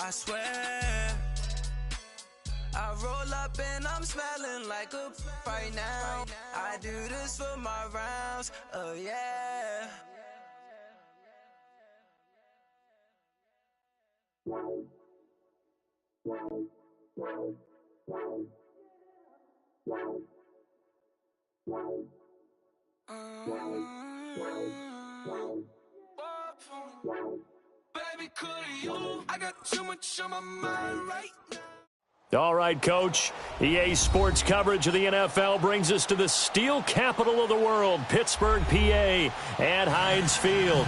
I swear. I roll up and I'm smelling like a right now. I do this for my rounds, oh yeah. Baby, could you? I got too much on my mind right now. All right, Coach. EA Sports coverage of the NFL brings us to the steel capital of the world, Pittsburgh, PA, at Heinz Field.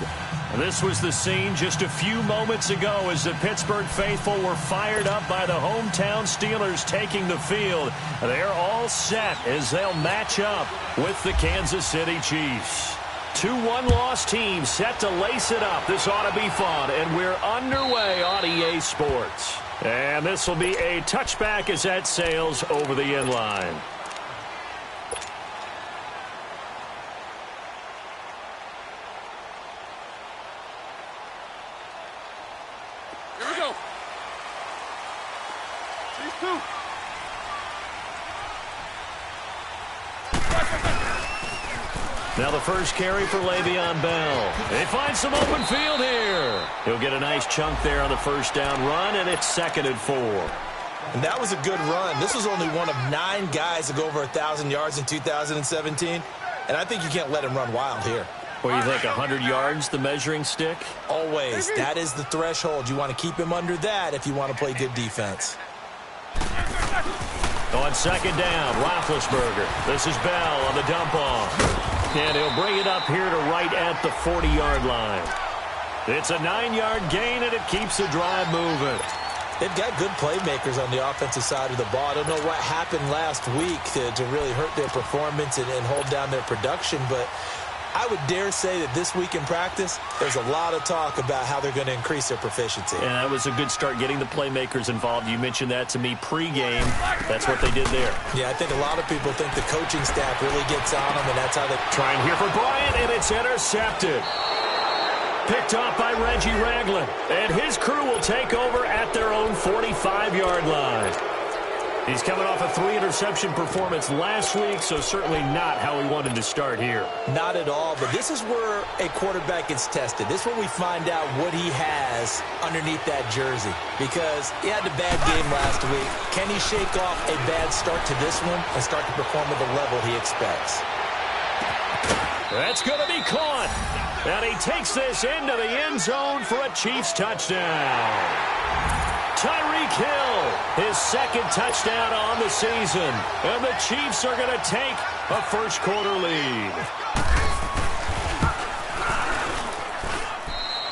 This was the scene just a few moments ago as the Pittsburgh faithful were fired up by the hometown Steelers taking the field. They're all set as they'll match up with the Kansas City Chiefs. 2 one-loss teams set to lace it up. This ought to be fun, and we're underway on EA Sports. And this will be a touchback as that sails over the end line. Here we go. These two. Now the first carry for Le'Veon Bell. They find some open field here. He'll get a nice chunk there on the first down run, and it's 2nd and 4. And that was a good run. This was only one of 9 guys to go over 1,000 yards in 2017. And I think you can't let him run wild here. What do you think, 100 yards, the measuring stick? Always. That is the threshold. You want to keep him under that if you want to play good defense. On 2nd down, Roethlisberger. This is Bell on the dump off. And he'll bring it up here to right at the 40-yard line. It's a 9-yard gain, and it keeps the drive moving. They've got good playmakers on the offensive side of the ball. I don't know what happened last week to really hurt their performance and hold down their production, but I would dare say that this week in practice, there's a lot of talk about how they're going to increase their proficiency. And that was a good start getting the playmakers involved. You mentioned that to me pregame. That's what they did there. Yeah, I think a lot of people think the coaching staff really gets on them, and that's how they... Trying here for Bryant, and it's intercepted. Picked off by Reggie Ragland. And his crew will take over at their own 45-yard line. He's coming off a 3-interception performance last week, so certainly not how he wanted to start here. Not at all, but this is where a quarterback gets tested. This is where we find out what he has underneath that jersey, because he had a bad game last week. Can he shake off a bad start to this one and start to perform at the level he expects? That's going to be caught, and he takes this into the end zone for a Chiefs touchdown. Tyreek Hill, his 2nd touchdown on the season. And the Chiefs are going to take a first-quarter lead.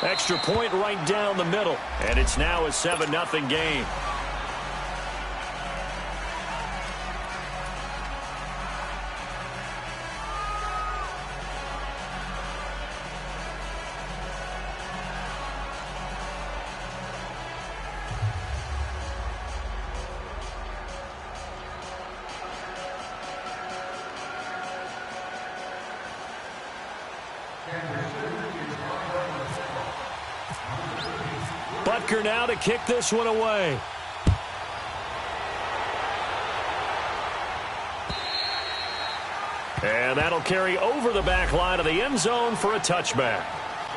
Extra point right down the middle. And it's now a 7-0 game. Butker now to kick this one away. And that'll carry over the back line of the end zone for a touchback.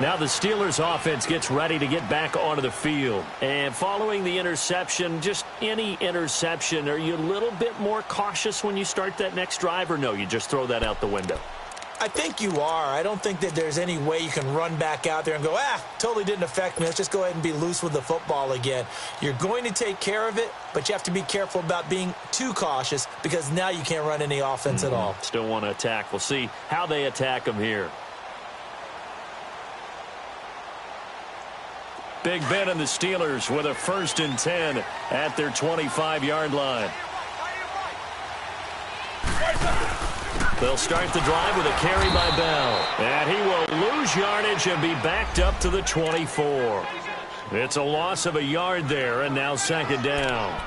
Now the Steelers offense gets ready to get back onto the field. And following the interception, just any interception, are you a little bit more cautious when you start that next drive, or no, you just throw that out the window? I think you are. I don't think that there's any way you can run back out there and go, totally didn't affect me. Let's just go ahead and be loose with the football again. You're going to take care of it, but you have to be careful about being too cautious, because now you can't run any offense at all. Still want to attack. We'll see how they attack them here. Big Ben and the Steelers with a 1st and 10 at their 25-yard line. They'll start the drive with a carry by Bell. And he will lose yardage and be backed up to the 24. It's a loss of a yard there, and now 2nd down.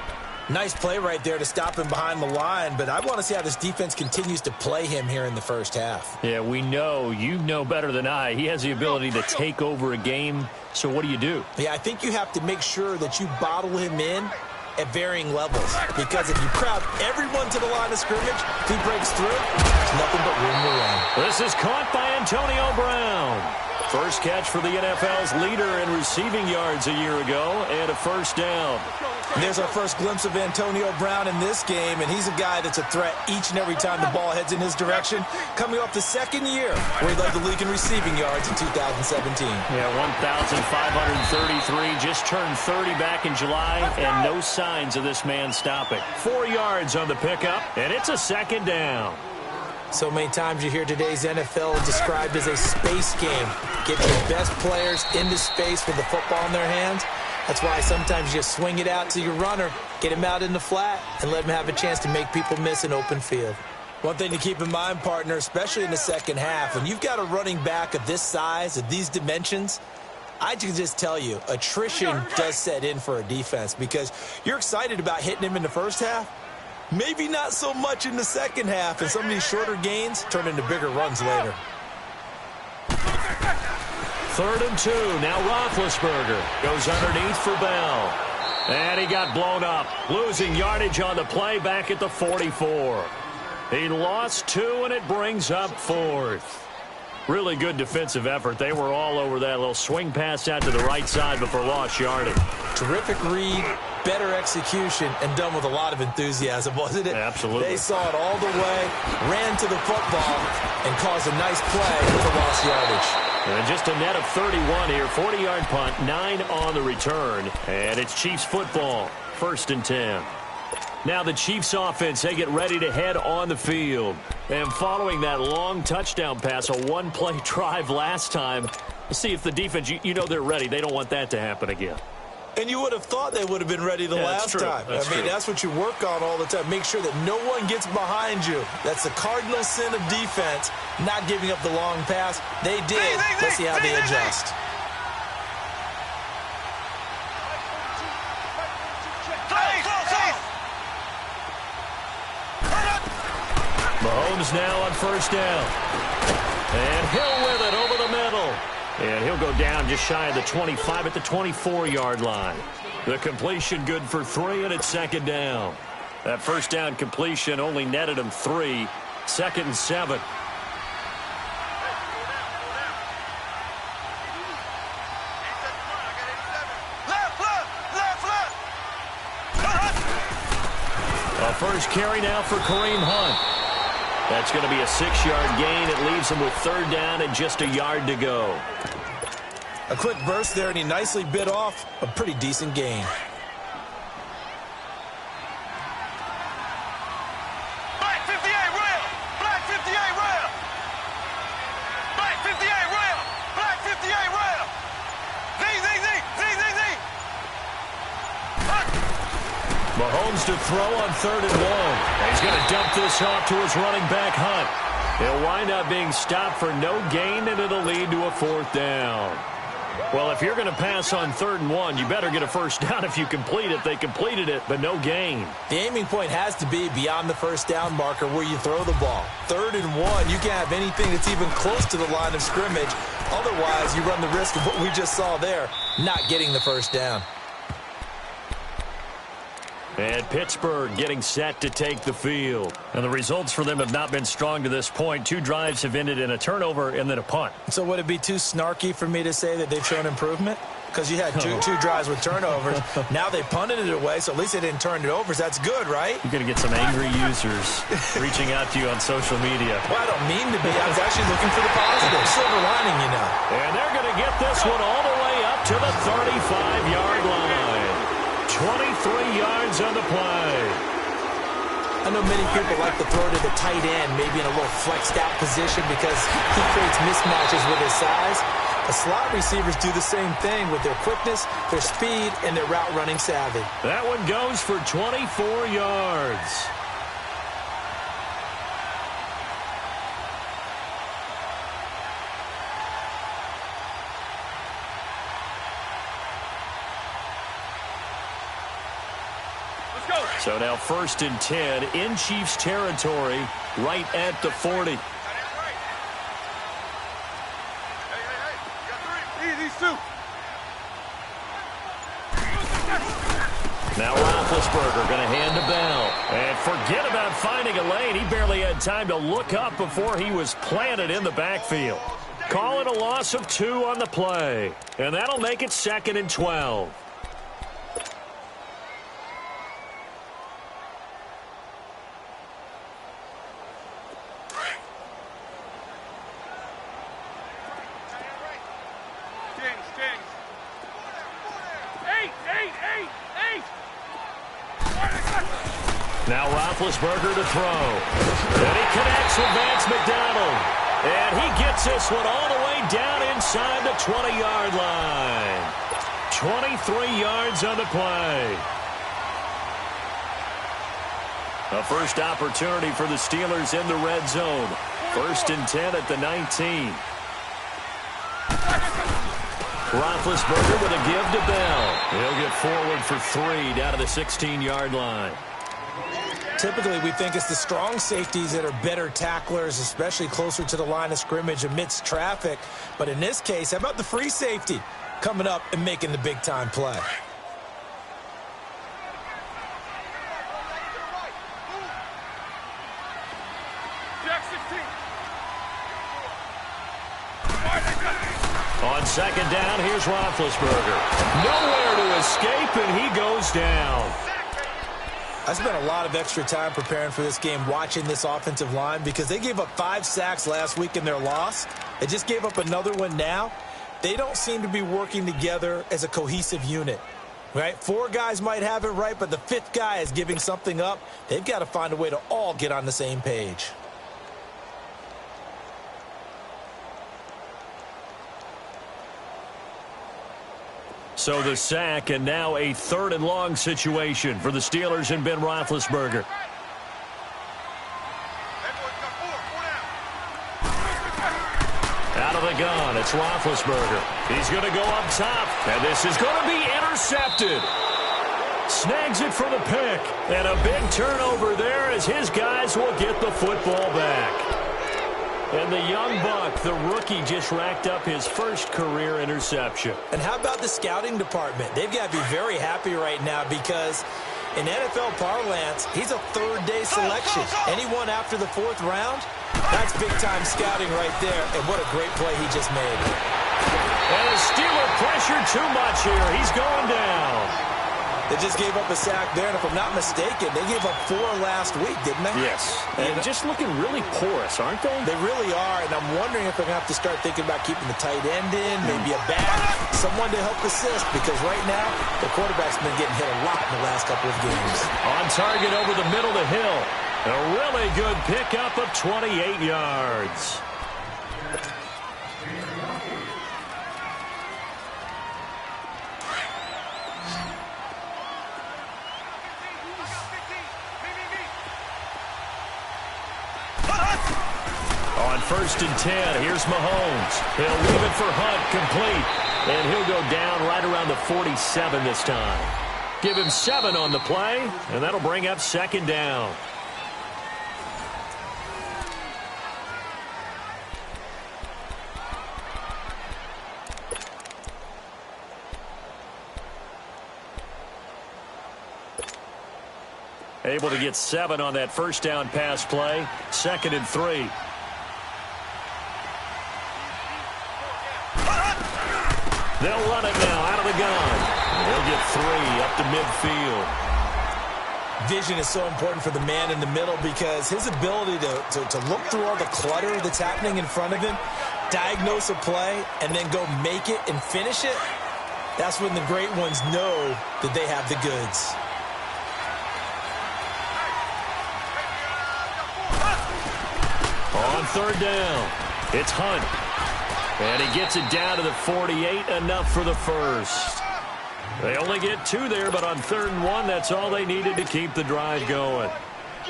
Nice play right there to stop him behind the line, but I want to see how this defense continues to play him here in the first half. Yeah, we know. You know better than I. He has the ability to take over a game, so what do? Yeah, I think you have to make sure that you bottle him in at varying levels, because if you crowd everyone to the line of scrimmage, if he breaks through, there's nothing but room to run. This is caught by Antonio Brown. First catch for the NFL's leader in receiving yards a year ago, and a first down. And there's our first glimpse of Antonio Brown in this game, and he's a guy that's a threat each and every time the ball heads in his direction, coming off the second year where he led the league in receiving yards in 2017. Yeah, 1,533, just turned 30 back in July, and no signs of this man stopping. 4 yards on the pickup, and it's a second down. So many times you hear today's NFL described as a space game. Get your best players into space with the football in their hands. That's why sometimes you just swing it out to your runner, get him out in the flat, and let him have a chance to make people miss an open field. One thing to keep in mind, partner, especially in the second half, when you've got a running back of this size, of these dimensions, I can just tell you, attrition does set in for a defense because you're excited about hitting him in the first half. Maybe not so much in the second half, and some of these shorter gains turn into bigger runs later. 3rd and 2. Now Roethlisberger goes underneath for Bell. And he got blown up, losing yardage on the play back at the 44. He lost 2, and it brings up 4th. Really good defensive effort. They were all over that little swing pass out to the right side before lost yardage. Terrific read, better execution, and done with a lot of enthusiasm, wasn't it? Absolutely. They saw it all the way, ran to the football, and caused a nice play with the lost yardage. And just a net of 31 here, 40-yard punt, 9 on the return, and it's Chiefs football, 1st and 10. Now the Chiefs offense, they get ready to head on the field. And following that long touchdown pass, a one-play drive last time, let's see if the defense, you know they're ready. They don't want that to happen again. And you would have thought they would have been ready the last time. That's what you work on all the time. Make sure that no one gets behind you. That's the cardinal sin of defense, not giving up the long pass. They did. Let's see how they adjust. Mahomes now on 1st down. And Hill with it over the middle. And he'll go down just shy of the 25 at the 24-yard line. The completion good for 3, and it's 2nd down. That 1st down completion only netted him 3. 2nd and 7. A first carry now for Kareem Hunt. That's going to be a 6-yard gain. It leaves him with 3rd down and just a yard to go. A quick burst there, and he nicely bit off a pretty decent gain. Black 58 rail! Black 58 rail! Black 58 rail! Black 58 rail! Z! Mahomes to throw on 3rd and 1. And he's going to dump this off to his running back, Hunt. He'll wind up being stopped for no gain, and it'll lead to a 4th down. Well, if you're going to pass on 3rd and 1, you better get a 1st down if you complete it. They completed it, but no gain. The aiming point has to be beyond the 1st down marker where you throw the ball. 3rd and 1, you can't have anything that's even close to the line of scrimmage. Otherwise, you run the risk of what we just saw there, not getting the 1st down. And Pittsburgh getting set to take the field. And the results for them have not been strong to this point. 2 drives have ended in a turnover and then a punt. So would it be too snarky for me to say that they've shown improvement? Because you had two drives with turnovers. Now they punted it away, so at least they didn't turn it over. So that's good, right? You're going to get some angry users reaching out to you on social media. Well, I don't mean to be. I was actually looking for the positive. Silver lining, you know. And they're going to get this one all the way up to the 35-yard line. 23 yards on the play. I know many people like to throw to the tight end, maybe in a little flexed out position because he creates mismatches with his size. The slot receivers do the same thing with their quickness, their speed, and their route running savvy. That one goes for 24 yards. Let's go! So now 1st and 10 in Chiefs territory right at the 40. Now Roethlisberger going to hand to Bell. And forget about finding a lane. He barely had time to look up before he was planted in the backfield. Call it a loss of 2 on the play. And that'll make it 2nd and 12. Now Roethlisberger to throw. And he connects with Vance McDonald. And he gets this one all the way down inside the 20-yard line. 23 yards on the play. A first opportunity for the Steelers in the red zone. 1st and 10 at the 19. Roethlisberger with a give to Bell. He'll get forward for 3 down to the 16-yard line. Typically, we think it's the strong safeties that are better tacklers, especially closer to the line of scrimmage amidst traffic. But in this case, how about the free safety coming up and making the big-time play? On 2nd down, here's Roethlisberger. Nowhere to escape, and he goes down. I spent a lot of extra time preparing for this game, watching this offensive line, because they gave up 5 sacks last week in their loss. They just gave up another one now. They don't seem to be working together as a cohesive unit, right? 4 guys might have it right, but the 5th guy is giving something up. They've got to find a way to all get on the same page. So the sack, and now a 3rd and long situation for the Steelers and Ben Roethlisberger. Out of the gun, it's Roethlisberger. He's going to go up top, and this is going to be intercepted. Snags it for the pick, and a big turnover there as his guys will get the football back. And the young buck, the rookie, just racked up his first career interception. And how about the scouting department? They've got to be very happy right now because in NFL parlance, he's a 3rd-day selection. Anyone after the 4th round, that's big-time scouting right there. And what a great play he just made. And the Steeler pressure too much here. He's going down. They just gave up a sack there, and if I'm not mistaken, they gave up 4 last week, didn't they? Yes. And just looking really porous, aren't they? They really are, and I'm wondering if they're going to have to start thinking about keeping the tight end in, maybe a back, someone to help assist, because right now, the quarterback's been getting hit a lot in the last couple of games. On target over the middle to Hill. A really good pickup of 28 yards. On 1st and 10, here's Mahomes. He'll leave it for Hunt, complete. And he'll go down right around the 47 this time. Give him 7 on the play, and that'll bring up 2nd down. Able to get 7 on that 1st down pass play. 2nd and 3. They'll run it now out of the gun. They'll get 3 up to midfield. Vision is so important for the man in the middle because his ability to look through all the clutter that's happening in front of him, diagnose a play, and then go make it and finish it, that's when the great ones know that they have the goods. On 3rd down, it's Hunt. And he gets it down to the 48, enough for the first. They only get 2 there, but on 3rd and 1, that's all they needed to keep the drive going.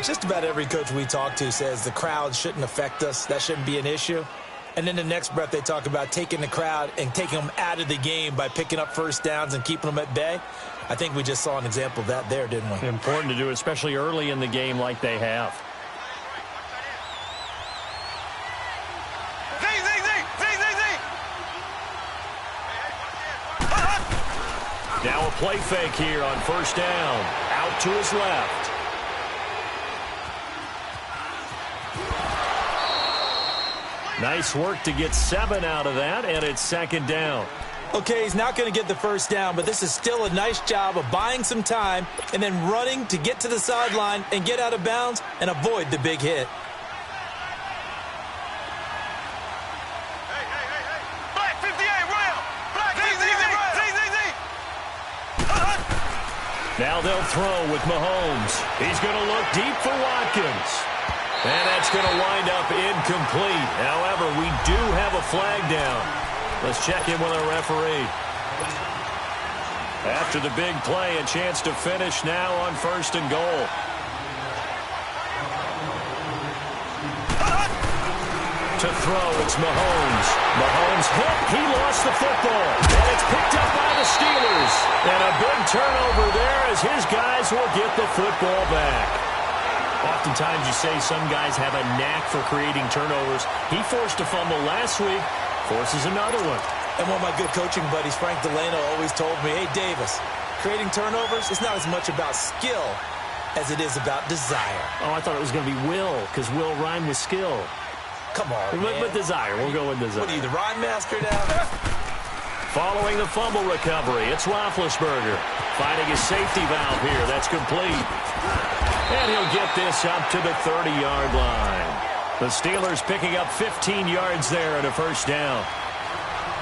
Just about every coach we talk to says the crowd shouldn't affect us. That shouldn't be an issue. And then the next breath they talk about taking the crowd and taking them out of the game by picking up 1st downs and keeping them at bay. I think we just saw an example of that there, didn't we? Important to do, especially early in the game like they have. Now a play fake here on first down. Out to his left. Nice work to get 7 out of that, and it's second down. Okay, he's not going to get the first down, but this is still a nice job of buying some time and then running to get to the sideline and get out of bounds and avoid the big hit. Black 58 rail! Black 58 rail! Now they'll throw with Mahomes. He's going to look deep for Watkins. And that's going to wind up incomplete. However, we do have a flag down. Let's check in with our referee. After the big play, a chance to finish now on first and goal. To throw, it's Mahomes. Mahomes hit. He lost the football. And it's picked up by the Steelers. And a big turnover there as his guys will get the football back. Oftentimes you say some guys have a knack for creating turnovers. He forced a fumble last week, forces another one. And one of my good coaching buddies, Frank Delano, always told me, hey, Davis, creating turnovers is not as much about skill as it is about desire. Oh, I thought it was going to be will, because will rhyme with skill. Come on, man. With desire. We'll go with desire. What are you, the rhyme master now? Following the fumble recovery, it's Roethlisberger finding his safety valve here. That's complete. And he'll get this up to the 30-yard line. The Steelers picking up 15 yards there and a first down.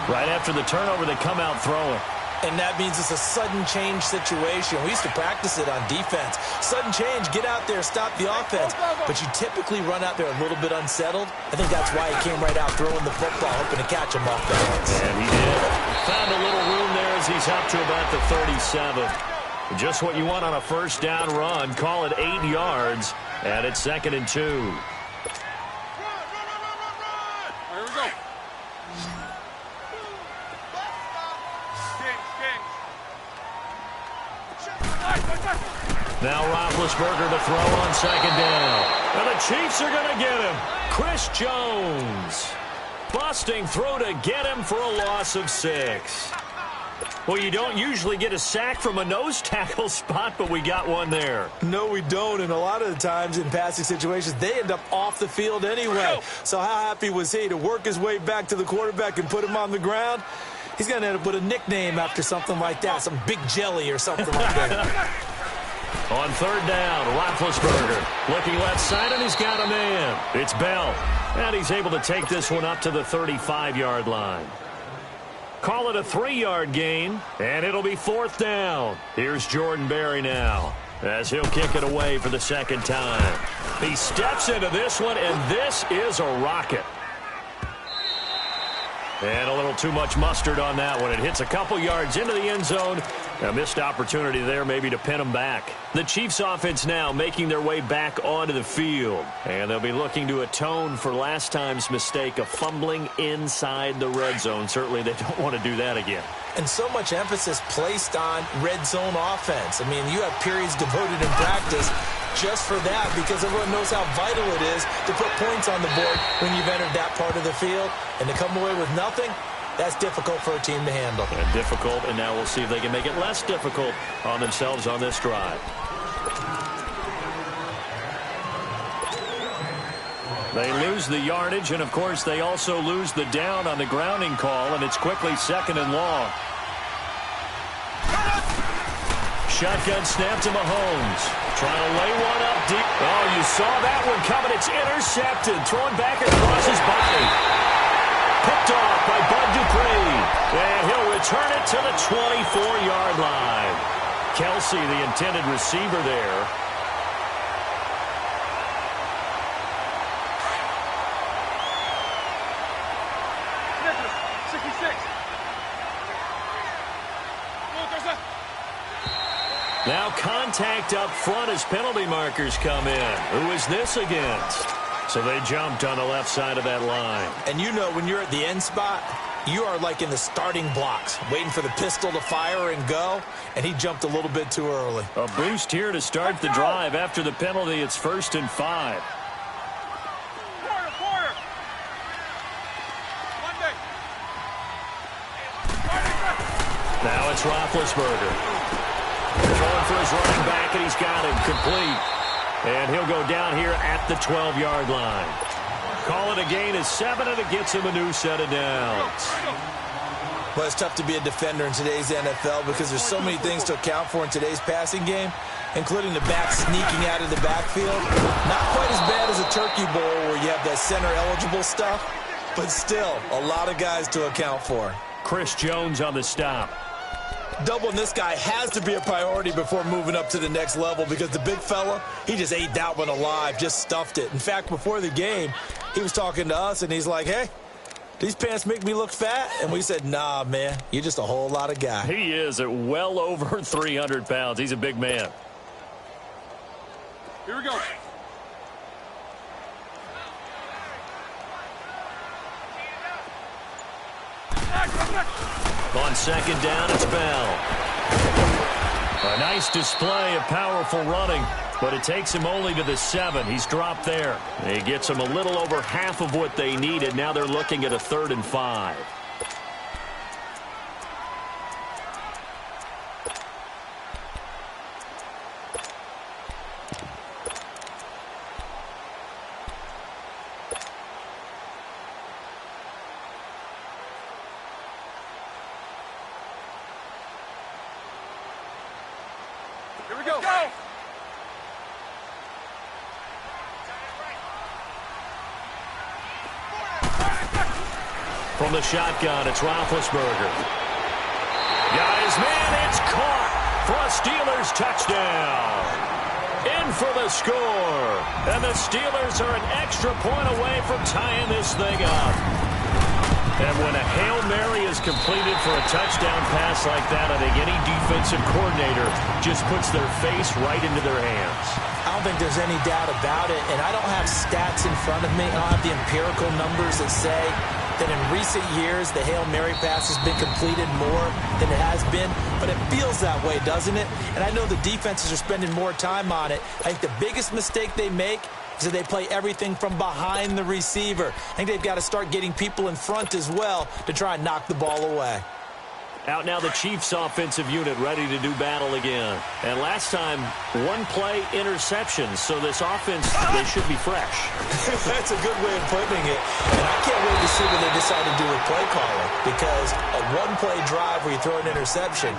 Right after the turnover, they come out throwing. And that means it's a sudden change situation. We used to practice it on defense. Sudden change, get out there, stop the offense. But you typically run out there a little bit unsettled. I think that's why he came right out throwing the football, hoping to catch him off balance. And he did. Found a little room there as he's up to about the 37. Just what you want on a first down run. Call it 8 yards, and it's 2nd and 2. Here we go. Now Roethlisberger to throw on 2nd down. And the Chiefs are going to get him. Chris Jones busting through to get him for a loss of 6. Well, you don't usually get a sack from a nose tackle spot, but we got one there. No, we don't, and a lot of the times in passing situations, they end up off the field anyway. So how happy was he to work his way back to the quarterback and put him on the ground? He's going to end up with a nickname after something like that, some Big Jelly or something like that. On 3rd down, Roethlisberger looking left side, and he's got a man. It's Bell, and he's able to take this one up to the 35-yard line. Call it a 3-yard gain, and it'll be 4th down. Here's Jordan Berry now, as he'll kick it away for the 2nd time. He steps into this one, and this is a rocket. And a little too much mustard on that one. It hits a couple yards into the end zone. A missed opportunity there maybe to pin them back. The Chiefs offense now making their way back onto the field. And they'll be looking to atone for last time's mistake of fumbling inside the red zone. Certainly they don't want to do that again. And so much emphasis placed on red zone offense. I mean, you have periods devoted in practice just for that because everyone knows how vital it is to put points on the board when you've entered that part of the field. And to come away with nothing, that's difficult for a team to handle. And difficult, and now we'll see if they can make it less difficult on themselves on this drive. They lose the yardage, and of course they also lose the down on the grounding call, and it's quickly 2nd and long. Shotgun snap to Mahomes. Trying to lay one up deep. Oh, you saw that one coming. It's intercepted. Thrown back across his body. Picked off by Bud Dupree. And he'll return it to the 24-yard line. Kelsey, the intended receiver there. Now contact up front as penalty markers come in. Who is this against? So they jumped on the left side of that line. And you know when you're at the end spot, you are like in the starting blocks, waiting for the pistol to fire and go, and he jumped a little bit too early. A boost here to start the drive. After the penalty, it's 1st and 5. Quarter. Monday. Now it's Roethlisberger. Throwing for his running back, and he's got him complete. And he'll go down here at the 12-yard line. Call it a gain of 7, and it gets him a new set of downs. Well, it's tough to be a defender in today's NFL because there's so many things to account for in today's passing game, including the back sneaking out of the backfield. Not quite as bad as a turkey bowl where you have that center-eligible stuff, but still a lot of guys to account for. Chris Jones on the stop. Doubling this guy has to be a priority before moving up to the next level because the big fella, he just ate that one alive, just stuffed it. In fact, before the game, he was talking to us, and he's like, hey, these pants make me look fat? And we said, nah, man, you're just a whole lot of guy. He is at well over 300 pounds. He's a big man. Here we go. On 2nd down, it's Bell. A nice display of powerful running, but it takes him only to the 7. He's dropped there. He gets him a little over half of what they needed. Now they're looking at a 3rd and 5. Here we go. From the shotgun, it's Roethlisberger. Got his man, it's caught for a Steelers touchdown. In for the score. And the Steelers are an extra point away from tying this thing up. And when a Hail Mary is completed for a touchdown pass like that, I think any defensive coordinator just puts their face right into their hands. I don't think there's any doubt about it, and I don't have stats in front of me. I don't have the empirical numbers that say that in recent years the Hail Mary pass has been completed more than it has been, but it feels that way, doesn't it? And I know the defenses are spending more time on it. I think the biggest mistake they make is that they play everything from behind the receiver. I think they've got to start getting people in front as well to try and knock the ball away. Out now the Chiefs offensive unit ready to do battle again. And last time, 1-play interception. So this offense, they should be fresh. That's a good way of putting it. And I can't wait to see what they decide to do with play calling. Because a 1-play drive where you throw an interception,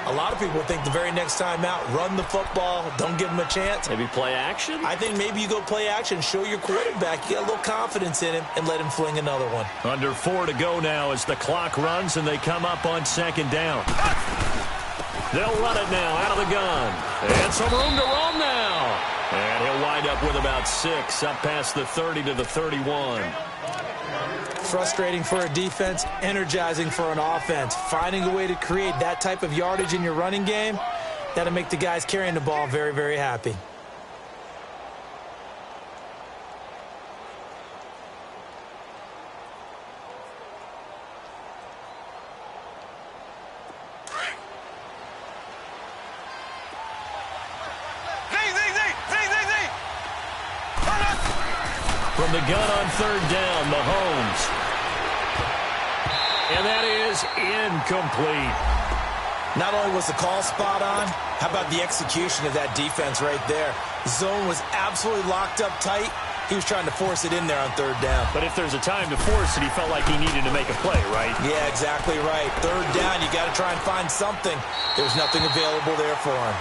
a lot of people think the very next time out, run the football, don't give them a chance. Maybe play action? I think maybe you go play action, show your quarterback, you got a little confidence in him, and let him fling another one. Under 4 to go now as the clock runs and they come up on 2nd down. They'll run it now out of the gun. And some room to roam now. And he'll wind up with about 6 up past the 30 to the 31. Frustrating for a defense, energizing for an offense. Finding a way to create that type of yardage in your running game, that'll make the guys carrying the ball very, very happy. From the gun on 3rd down, Mahomes. And that is incomplete. Not only was the call spot on, how about the execution of that defense right there? Zone was absolutely locked up tight. He was trying to force it in there on 3rd down. But if there's a time to force it, he felt like he needed to make a play, right? Yeah, exactly right. 3rd down, you got to try and find something. There's nothing available there for him.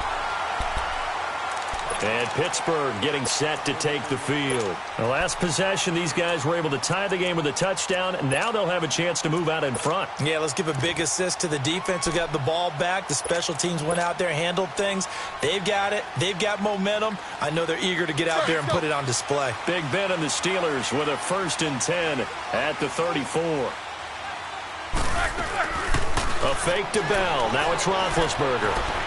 And Pittsburgh getting set to take the field. The last possession, these guys were able to tie the game with a touchdown, and now they'll have a chance to move out in front. Yeah, let's give a big assist to the defense who got the ball back. The special teams went out there, handled things. They've got it. They've got momentum. I know they're eager to get out there and put it on display. Big Ben and the Steelers with a 1st and 10 at the 34. A fake to Bell. Now it's Roethlisberger.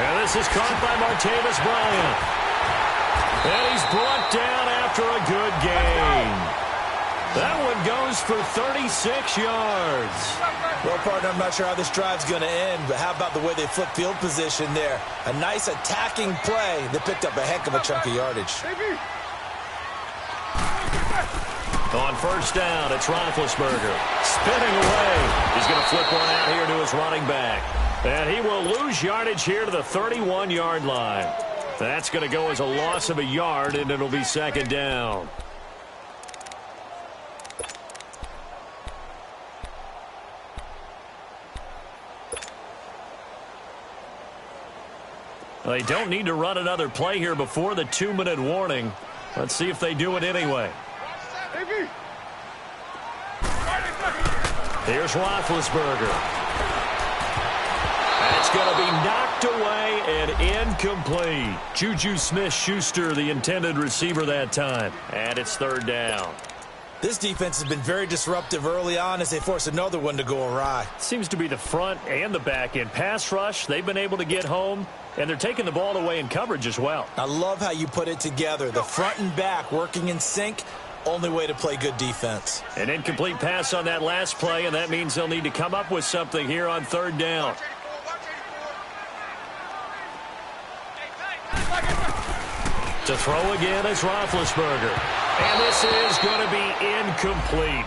And this is caught by Martavis Bryant. And he's brought down after a good gain. That one goes for 36 yards. Well, partner, I'm not sure how this drive's going to end, but how about the way they flip field position there? A nice attacking play that picked up a heck of a chunk of yardage. On first down, it's Roethlisberger. Spinning away. He's going to flip one out here to his running back. And he will lose yardage here to the 31-yard line. That's going to go as a loss of a yard, and it'll be second down. They don't need to run another play here before the 2-minute warning. Let's see if they do it anyway. Here's Roethlisberger. That's going to be knocked away and incomplete. Juju Smith-Schuster, the intended receiver that time. And it's third down. This defense has been very disruptive early on as they force another one to go awry. Seems to be the front and the back end. Pass rush, they've been able to get home, and they're taking the ball away in coverage as well. I love how you put it together. The front and back working in sync, only way to play good defense. An incomplete pass on that last play, and that means they'll need to come up with something here on third down. To throw again is Roethlisberger. And this is going to be incomplete.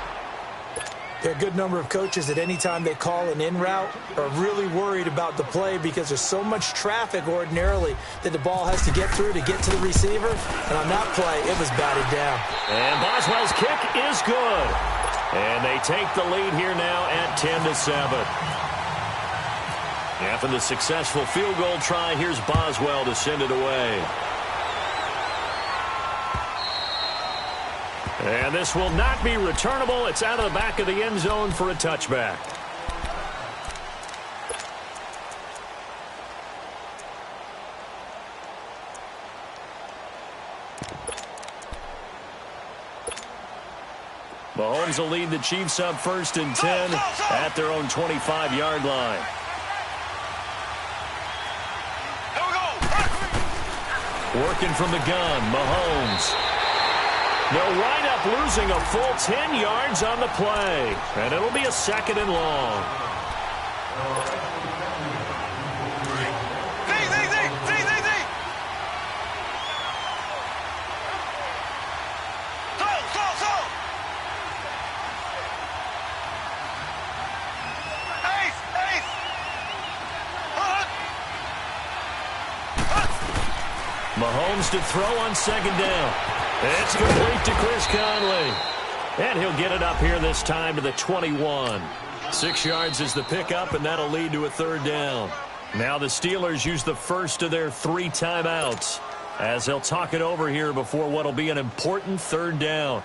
There are a good number of coaches at any time they call an in route are really worried about the play because there's so much traffic ordinarily that the ball has to get through to get to the receiver. And on that play, it was batted down. And Boswell's kick is good. And they take the lead here now at 10-7. After the successful field goal try, here's Boswell to send it away. And this will not be returnable. It's out of the back of the end zone for a touchback. Mahomes will lead the Chiefs up first and 10 at their own 25-yard line. Working from the gun, Mahomes. They'll wind up losing a full 10 yards on the play. And it'll be a second and long. Mahomes to throw on second down. It's complete to Chris Conley. And he'll get it up here this time to the 21. 6 yards is the pickup, and that'll lead to a third down. Now the Steelers use the first of their 3 timeouts as they'll talk it over here before what'll be an important third down.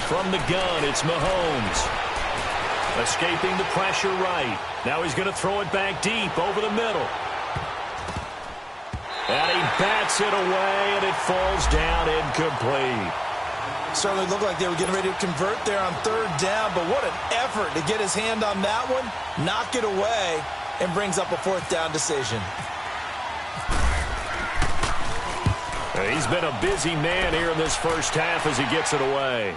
From the gun, it's Mahomes. Escaping the pressure right. Now he's going to throw it back deep over the middle. And he bats it away, and it falls down incomplete. Certainly looked like they were getting ready to convert there on third down, but what an effort to get his hand on that one, knock it away, and brings up a fourth down decision. He's been a busy man here in this first half as he gets it away.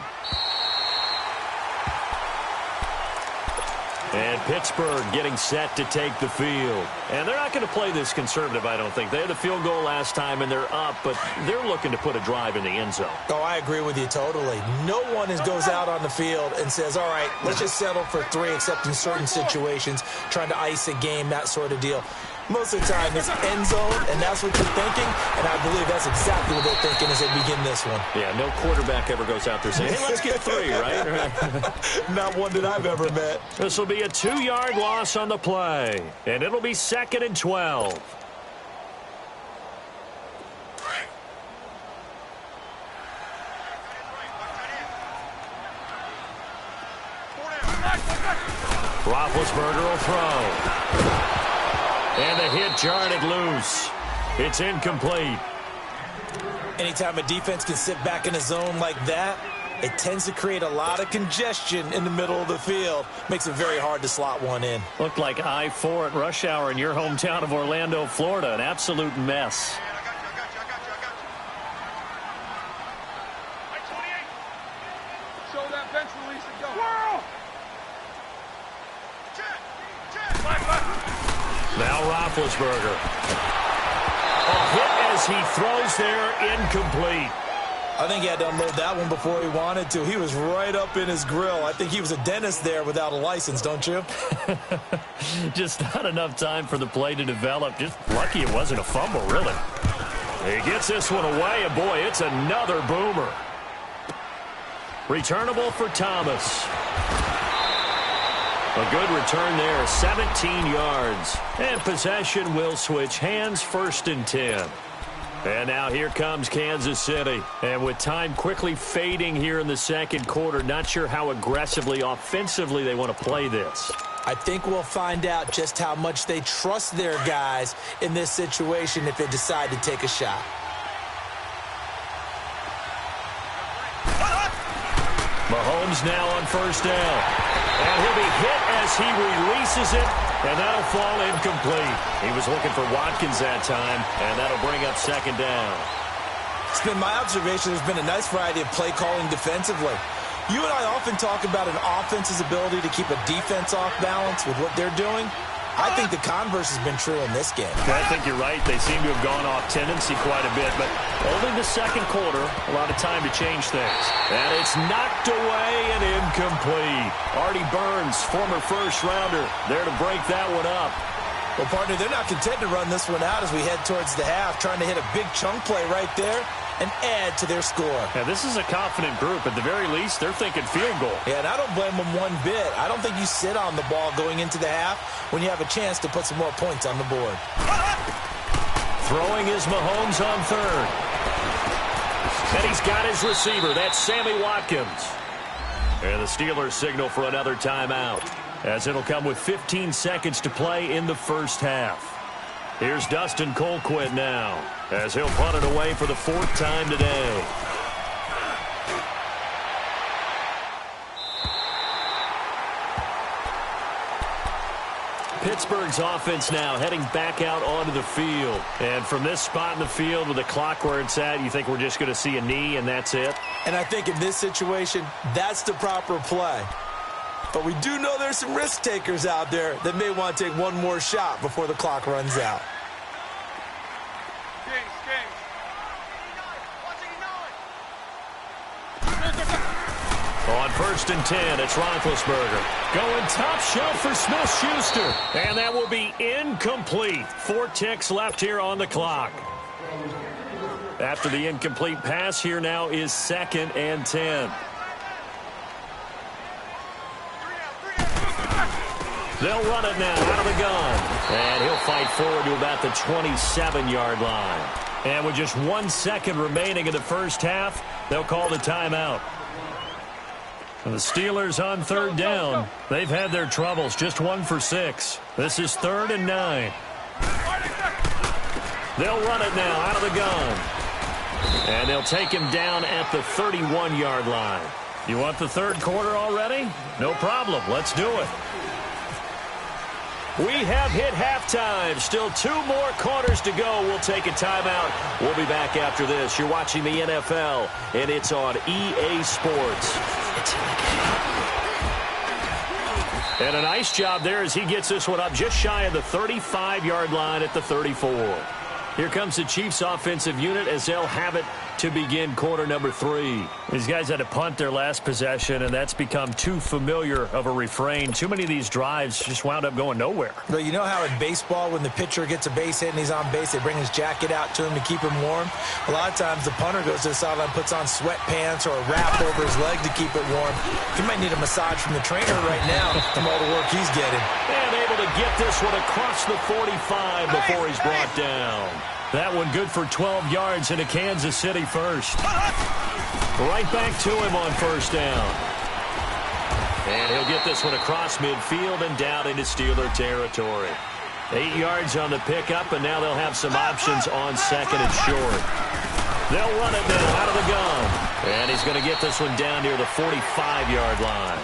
And Pittsburgh getting set to take the field. And they're not going to play this conservative, I don't think. They had the field goal last time, and they're up, but they're looking to put a drive in the end zone. Oh, I agree with you totally. No one goes out on the field and says, all right, let's just settle for 3, except in certain situations, trying to ice a game, that sort of deal. Most of the time, it's end zone, and that's what you're thinking, and I believe that's exactly what they're thinking as they begin this one. Yeah, no quarterback ever goes out there saying, hey, let's get 3, right? Not one that I've ever met. This will be a 2-yard loss on the play, and it'll be 2nd and 12. Roethlisberger will throw. And the hit jarred it loose. It's incomplete. Anytime a defense can sit back in a zone like that, it tends to create a lot of congestion in the middle of the field. Makes it very hard to slot one in. Looked like I-4 at rush hour in your hometown of Orlando, Florida. An absolute mess. Show that bench release and go. Now Roethlisberger. A hit as he throws there, incomplete. I think he had to unload that one before he wanted to. He was right up in his grill. I think he was a dentist there without a license, don't you? Just not enough time for the play to develop. Just lucky it wasn't a fumble, really. He gets this one away, and boy, it's another boomer. Returnable for Thomas. A good return there, 17 yards. And possession will switch hands, 1st and 10. And now here comes Kansas City. And with time quickly fading here in the second quarter, not sure how aggressively, offensively they want to play this. I think we'll find out just how much they trust their guys in this situation if they decide to take a shot. Mahomes now on 1st down. And he'll be hit as he releases it, and that'll fall incomplete. He was looking for Watkins that time, and that'll bring up 2nd down. It's been my observation there's been a nice variety of play calling defensively. You and I often talk about an offense's ability to keep a defense off balance with what they're doing. I think the converse has been true in this game. I think you're right. They seem to have gone off tendency quite a bit, but only the second quarter, a lot of time to change things. And it's knocked away and incomplete. Artie Burns, former first-rounder, there to break that one up. Well, partner, they're not content to run this one out as we head towards the half, trying to hit a big chunk play right there and add to their score. Yeah, this is a confident group. At the very least, they're thinking field goal. Yeah, and I don't blame them one bit. I don't think you sit on the ball going into the half when you have a chance to put some more points on the board. Throwing is Mahomes on 3rd. And he's got his receiver. That's Sammy Watkins. And the Steelers signal for another timeout, as it'll come with 15 seconds to play in the first half. Here's Dustin Colquitt now, as he'll punt it away for the 4th time today. Pittsburgh's offense now heading back out onto the field. And from this spot in the field with the clock where it's at, you think we're just going to see a knee and that's it? And I think in this situation, that's the proper play. But we do know there's some risk takers out there that may want to take one more shot before the clock runs out. On 1st and 10, it's Roethlisberger. Going top shelf for Smith-Schuster. And that will be incomplete. 4 ticks left here on the clock. After the incomplete pass, here now is 2nd and 10. They'll run it now out of the gun. And he'll fight forward to about the 27-yard line. And with just 1 second remaining in the first half, they'll call the timeout. And the Steelers on 3rd down. They've had their troubles, just 1 for 6. This is 3rd and 9. They'll run it now out of the gun. And they'll take him down at the 31-yard line. You want the 3rd quarter already? No problem. Let's do it. We have hit halftime. Still 2 more quarters to go. We'll take a timeout. We'll be back after this. You're watching the NFL, and it's on EA Sports. And a nice job there as he gets this one up just shy of the 35-yard line at the 34. Here comes the Chiefs offensive unit as they'll have it to begin quarter number 3. These guys had to punt their last possession, and that's become too familiar of a refrain. Too many of these drives just wound up going nowhere. But you know how in baseball, when the pitcher gets a base hit and he's on base, they bring his jacket out to him to keep him warm? A lot of times the punter goes to the sideline, puts on sweatpants or a wrap over his leg to keep it warm. He might need a massage from the trainer right now from all the work he's getting. And able to get this one across the 45 before he's brought down. That one good for 12 yards into Kansas City first. Right back to him on first down. And he'll get this one across midfield and down into Steeler territory. 8 yards on the pickup, and now they'll have some options on second and short. They'll run it now out of the gun. And he's going to get this one down near the 45-yard line.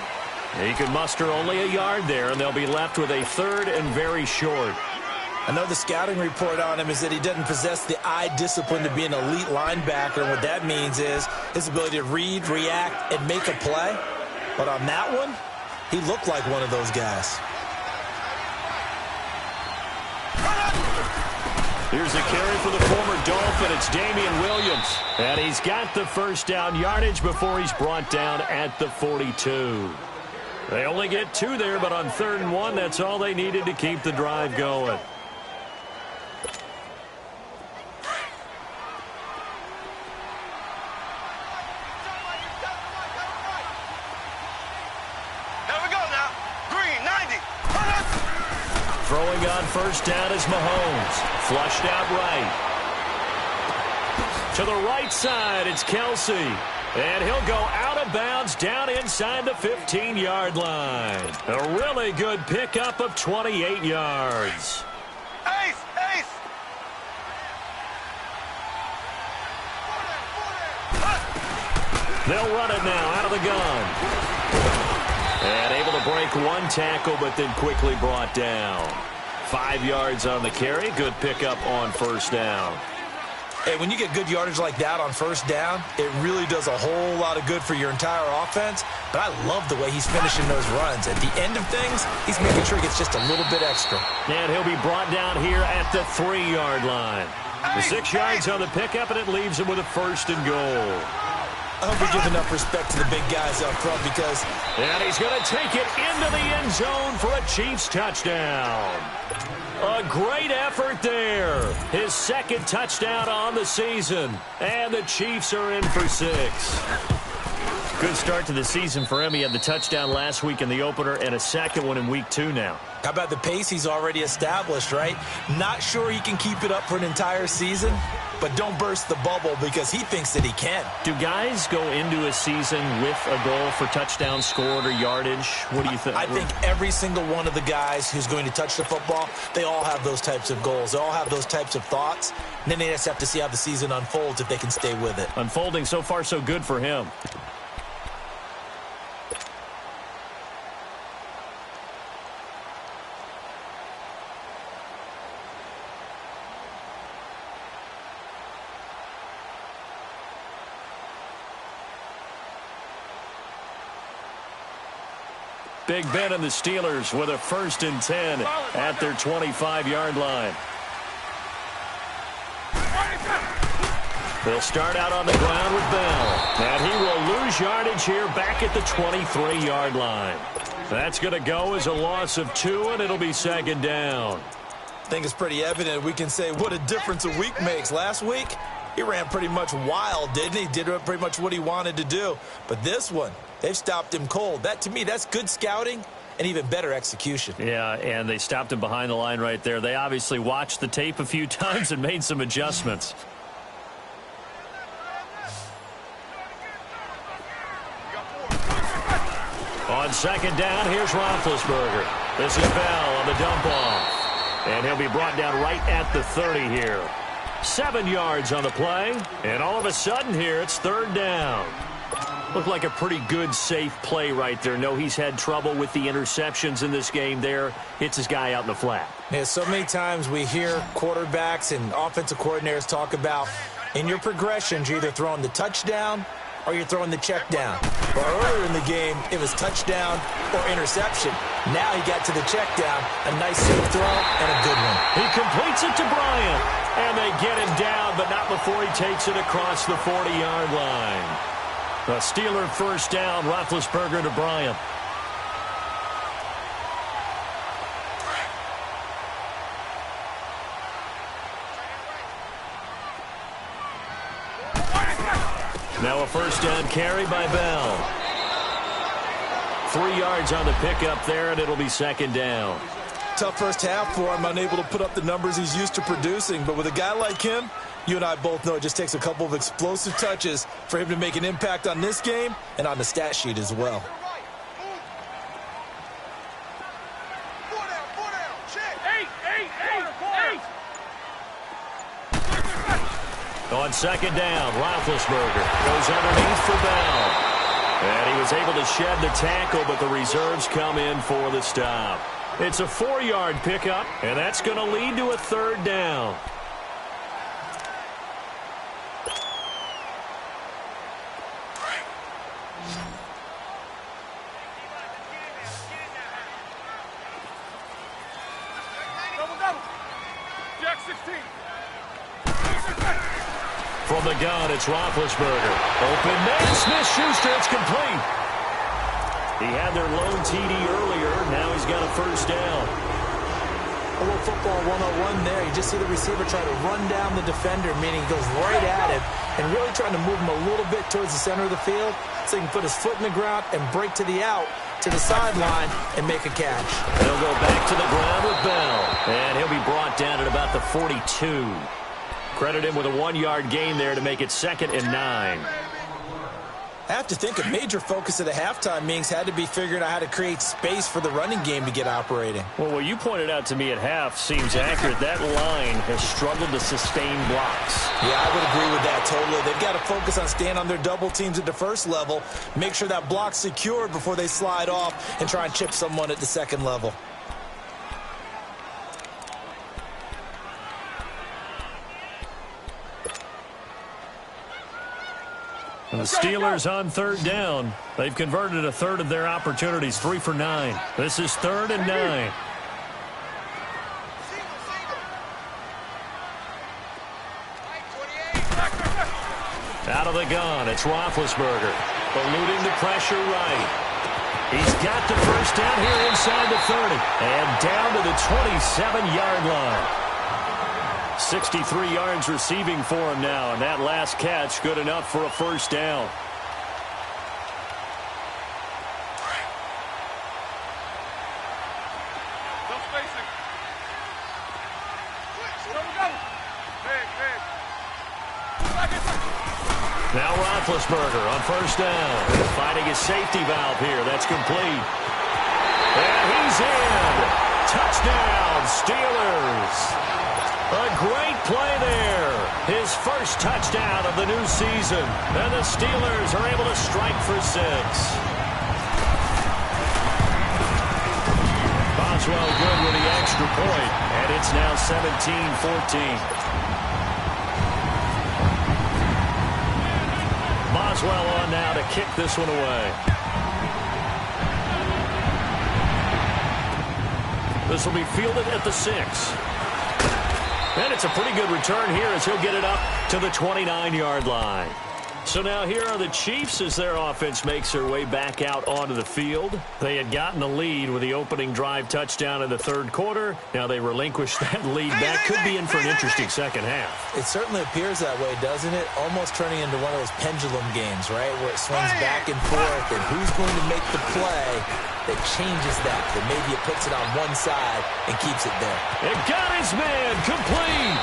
He can muster only a yard there, and they'll be left with a third and very short. I know the scouting report on him is that he doesn't possess the eye discipline to be an elite linebacker, and what that means is his ability to read, react, and make a play. But on that one, he looked like one of those guys. Here's a carry for the former Dolphin. It's Damian Williams. And he's got the first down yardage before he's brought down at the 42. They only get 2 there, but on 3rd and 1, that's all they needed to keep the drive going. Throwing on first down is Mahomes. Flushed out right. To the right side, it's Kelsey. And he'll go out of bounds down inside the 15-yard line. A really good pickup of 28 yards. Ace! Ace! They'll run it now out of the gun. And able to break one tackle, but then quickly brought down. 5 yards on the carry. Good pickup on first down. Hey, when you get good yardage like that on first down, it really does a whole lot of good for your entire offense. But I love the way he's finishing those runs. At the end of things, he's making sure he gets just a little bit extra. And he'll be brought down here at the 3-yard line. The 6 yards on the pickup, and it leaves him with a first and goal. I hope we give enough respect to the big guys up front because... And he's going to take it into the end zone for a Chiefs touchdown. A great effort there. His second touchdown on the season. And the Chiefs are in for 6. Good start to the season for him. He had the touchdown last week in the opener and a second one in week 2 now. How about the pace he's already established, right? Not sure he can keep it up for an entire season, but don't burst the bubble because he thinks that he can. Do guys go into a season with a goal for touchdown scored or yardage? What do you think? I think every single one of the guys who's going to touch the football, they all have those types of goals. They all have those types of thoughts. And then they just have to see how the season unfolds if they can stay with it. Unfolding so far so good for him. Big Ben and the Steelers with a 1st and 10 at their 25-yard line. They'll start out on the ground with Bell. And he will lose yardage here back at the 23-yard line. That's going to go as a loss of 2, and it'll be 2nd down. I think it's pretty evident. We can say what a difference a week makes. Last week, he ran pretty much wild, didn't he? Did pretty much what he wanted to do. But this one, they've stopped him cold. That, to me, that's good scouting and even better execution. Yeah, and they stopped him behind the line right there. They obviously watched the tape a few times and made some adjustments. On 2nd down, here's Roethlisberger. This is Bell on the dump-off. And he'll be brought down right at the 30 here. 7 yards on the play. And all of a sudden here, it's 3rd down. Looked like a pretty good, safe play right there. No, he's had trouble with the interceptions in this game there. Hits his guy out in the flat. Yeah, so many times we hear quarterbacks and offensive coordinators talk about in your progressions, you're either throwing the touchdown or you're throwing the check down. Well, earlier in the game, it was touchdown or interception. Now he got to the check down. A nice safe throw and a good one. He completes it to Bryant. And they get him down, but not before he takes it across the 40-yard line. A Steeler first down, Roethlisberger to Bryant. Now a first down carry by Bell. 3 yards on the pickup there, and it'll be second down. Tough first half for him, unable to put up the numbers he's used to producing. But with a guy like him, you and I both know it just takes a couple of explosive touches for him to make an impact on this game and on the stat sheet as well. On second down, Roethlisberger goes underneath for Bell. And he was able to shed the tackle, but the reserves come in for the stop. It's a 4-yard pickup, and that's going to lead to a third down. Jack 16. From the gun, it's Roethlisberger. Open man, Smith-Schuster, it's complete. He had their lone TD earlier. Now he's got a first down. A little football 101 there. You just see the receiver try to run down the defender, meaning he goes right at him, and really trying to move him a little bit towards the center of the field so he can put his foot in the ground and break to the out, to the sideline, and make a catch. He'll go back to the ground with Bell, and he'll be brought down at about the 42. Credit him with a 1-yard gain there to make it 2nd and 9. I have to think a major focus of the halftime meetings had to be figuring out how to create space for the running game to get operating. Well, what you pointed out to me at half seems accurate. That line has struggled to sustain blocks. Yeah, I would agree with that totally. They've got to focus on staying on their double teams at the first level, make sure that block's secured before they slide off and try and chip someone at the second level. And the Steelers on third down. They've converted a third of their opportunities, 3 for 9. This is 3rd and 9. Out of the gun, it's Roethlisberger. Eluding the pressure right. He's got the first down here inside the 30. And down to the 27-yard line. 63 yards receiving for him now, and that last catch good enough for a first down. Now Roethlisberger on first down. Finding his safety valve here. That's complete. And he's in. Touchdown, Steelers. A great play there. His first touchdown of the new season. And the Steelers are able to strike for 6. Boswell good with the extra point. And it's now 17-14. Boswell on now to kick this one away. This will be fielded at the 6. And it's a pretty good return here as he'll get it up to the 29-yard line. So now here are the Chiefs as their offense makes their way back out onto the field. They had gotten the lead with the opening drive touchdown in the third quarter. Now they relinquished that lead. That could be in for an interesting second half. It certainly appears that way, doesn't it? Almost turning into one of those pendulum games, right, where it swings back and forth, and who's going to make the play that changes that maybe it puts it on one side and keeps it there. It got his man complete.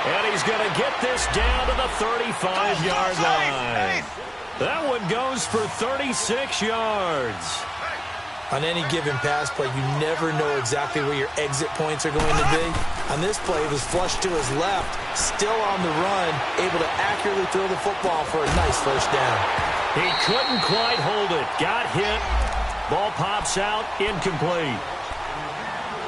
And he's going to get this down to the 35-yard line. That one goes for 36 yards. On any given pass play, you never know exactly where your exit points are going to be. On this play, it was flushed to his left, still on the run, able to accurately throw the football for a nice first down. He couldn't quite hold it. Got hit. Ball pops out, incomplete.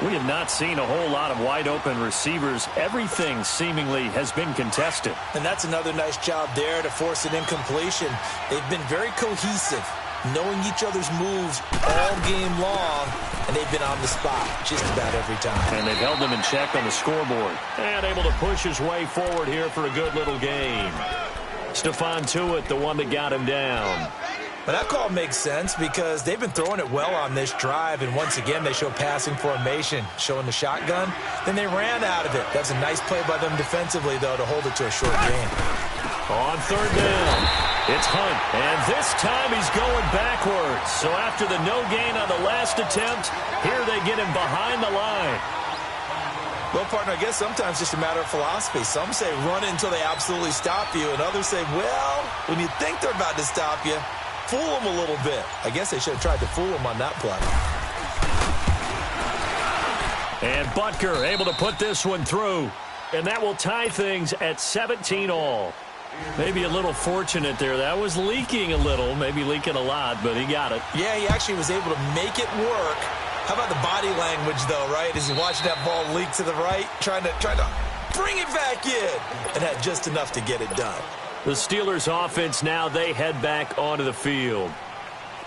We have not seen a whole lot of wide-open receivers. Everything seemingly has been contested. And that's another nice job there to force an incompletion. They've been very cohesive, knowing each other's moves all game long, and they've been on the spot just about every time. And they've held them in check on the scoreboard. And able to push his way forward here for a good little game. Stephon Tuitt, the one that got him down. But that call makes sense because they've been throwing it well on this drive, and once again they show passing formation, showing the shotgun. Then they ran out of it. That's a nice play by them defensively, though, to hold it to a short gain. On third down, it's Hunt, and this time he's going backwards. So after the no gain on the last attempt, here they get him behind the line. Well, partner, I guess sometimes it's just a matter of philosophy. Some say run it until they absolutely stop you, and others say, well, when you think they're about to stop you, fool them a little bit. I guess they should have tried to fool them on that play. And Butker able to put this one through. And that will tie things at 17 all. Maybe a little fortunate there. That was leaking a little, maybe leaking a lot, but he got it. Yeah, he actually was able to make it work. How about the body language, though, right? As he watched that ball leak to the right, trying to bring it back in, and had just enough to get it done. The Steelers offense now, they head back onto the field.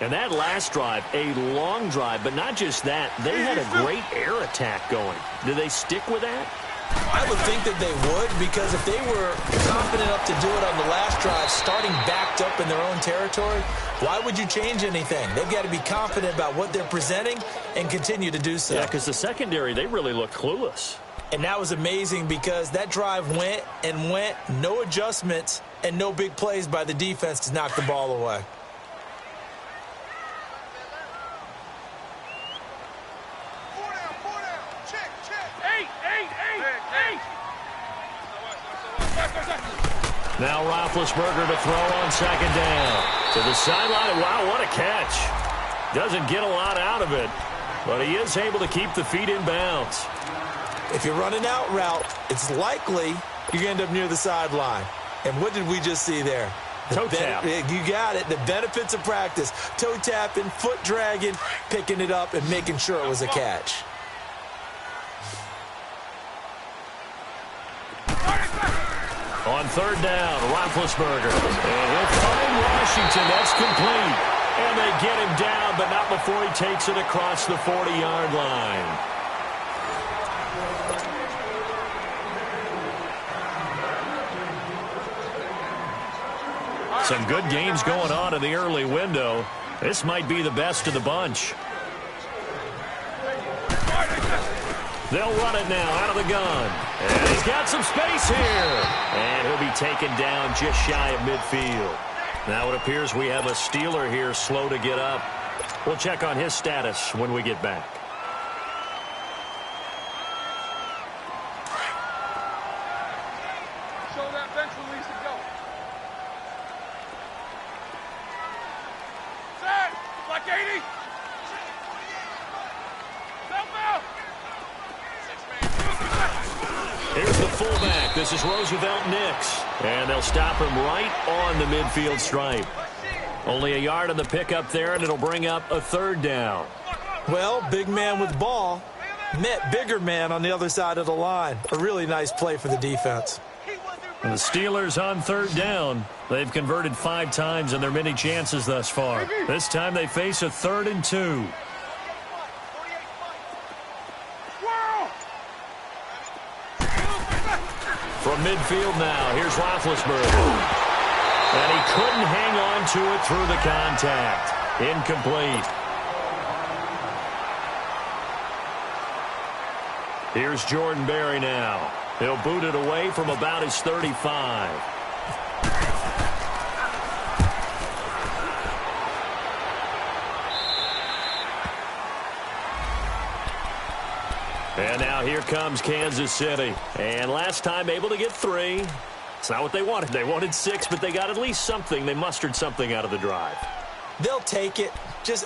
And that last drive, a long drive, but not just that. They had a great air attack going. Do they stick with that? I would think that they would, because if they were confident enough to do it on the last drive, starting backed up in their own territory, why would you change anything? They've got to be confident about what they're presenting and continue to do so. Yeah, because the secondary, they really looked clueless. And that was amazing because that drive went and went, no adjustments, and no big plays by the defense to knock the ball away. Now Roethlisberger to throw on second down. To the sideline. Wow, what a catch. Doesn't get a lot out of it, but he is able to keep the feet in bounds. If you're running out route, it's likely you're going to end up near the sideline. And what did we just see there? Toe tap. You got it. The benefits of practice. Toe tapping, foot dragging, picking it up, and making sure it was a catch. On third down, Roethlisberger. And he'll find Washington. That's complete. And they get him down, but not before he takes it across the 40-yard line. Some good games going on in the early window. This might be the best of the bunch. They'll run it now out of the gun. And he's got some space here. And he'll be taken down just shy of midfield. Now it appears we have a Steeler here slow to get up. We'll check on his status when we get back. Show that bench release and go. Set! Black 80! Here's the fullback. This is Roosevelt Nix. And they'll stop him right on the midfield stripe. Only a yard on the pickup there, and it'll bring up a third down. Well, big man with ball met bigger man on the other side of the line. A really nice play for the defense. And the Steelers on third down. They've converted 5 times in their many chances thus far. This time they face a 3rd and 2. From midfield now, here's Roethlisberger. And he couldn't hang on to it through the contact. Incomplete. Here's Jordan Berry now. He'll boot it away from about his 35. And now here comes Kansas City. And last time able to get 3. It's not what they wanted. They wanted 6, but they got at least something. They mustered something out of the drive. They'll take it.